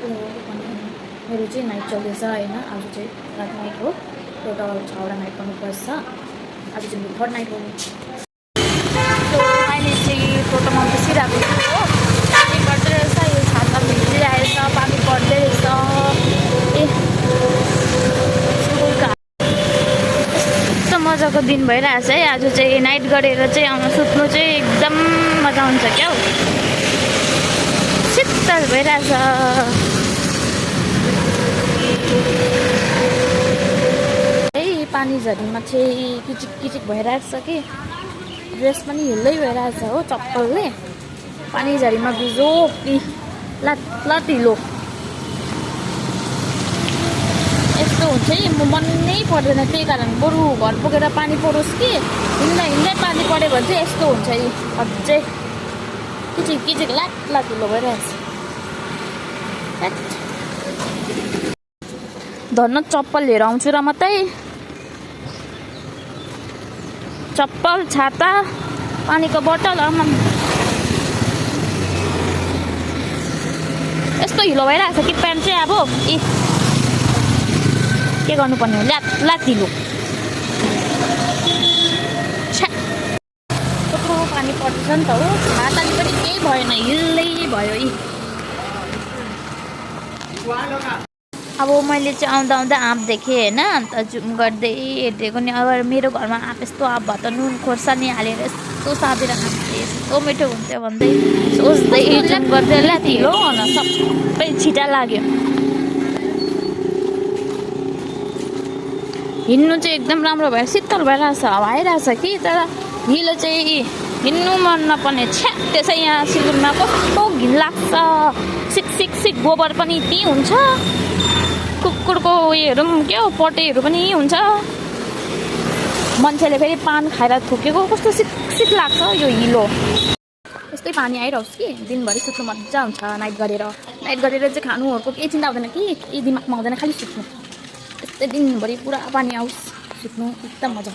मेरो चाहिँ नाइट चल्दैछ होइन। आज चाहिँ रात नाइट हो, टोटल 6वटा नाइट गर्नुपर्छ। आज चाहिँ मेरो 3rd नाइट हो। अहिले चाहिँ टोटोमा बसिरहेको छु हो। पानी पर्दै रहेछ, यो छाता भिजिरहेको छ, पानी पर्दै रहेछ। यस्तो मजाको दिन भइरहेछ है। आज चाहिँ नाइट गरेर चाहिँ सुत्नु चाहिँ एकदम मजा हुन्छ क्या हो। शीतल भइरहेछ। पानी झरीमा चाहिँ किचिक किचिक भइरहेको छ कि ड्रेस पनि हिल्लै भइरहेछ हो चप्पलले। पानी झरीमा भिजो कि लात हिलो यस्तो हुन्छ है। म मनै पर्दैन, त्यही कारण बरु घर पुगेर पानी परोस् कि हिँड्दै पानी पऱ्यो भने चाहिँ यस्तो हुन्छ है। अझै किचिक किचिक लात हिलो भइरहेछ। धन्न चप्पल लिएर आउँछु र मात्रै। चप्पल, छाता, पानीको बोतल। यस्तो हिलो भइरहेछ कि प्यान्ट चाहिँ अब के गर्नुपर्ने हो, लात हिलो। कत्रो पानी पर्छ नि त हो। छाताले पनि केही भएन, हिल्लै भयो यी। अब मैले चाहिँ आउँदा आउँदा आँप देखेँ होइन, अन्त जुम गर्दै हेरिदिएको नि। अब मेरो घरमा आँप यस्तो आँप भयो त नुन खोर्सानी हालेर यस्तो साँधेर खान्थेँ, यस्तो मिठो हुन्थ्यो भन्दै सोच्दै जुम गर्दै ल्याथिलो न सबै छिटा लाग्यो। हिँड्नु चाहिँ एकदम राम्रो भयो, शीतल भइरहेछ, हावा आइरहेछ कि। तर हिलो चाहिँ हिँड्नु मन नपर्ने। छ्या त्यसै यहाँ सिलगढीमा कस्तो घिन लाग्छ। सिक गोबर पनि त्यही हुन्छ, कुकुरको उयोहरू पनि क्या हो, पटेहरू पनि हुन्छ। मान्छेले फेरि पान खाएर थुकेको कस्तो सिक लाग्छ यो हिलो। यस्तै पानी आइरहोस् कि दिनभरि सुत्नु मजा हुन्छ। नाइट गरेर चाहिँ खानुहरूको केही चिन्ता हुँदैन कि, केही दिमागमा आउँदैन, खालि सुत्नु। यस्तै दिनभरि पुरा पानी आओस्, सुत्नु एकदम मजा।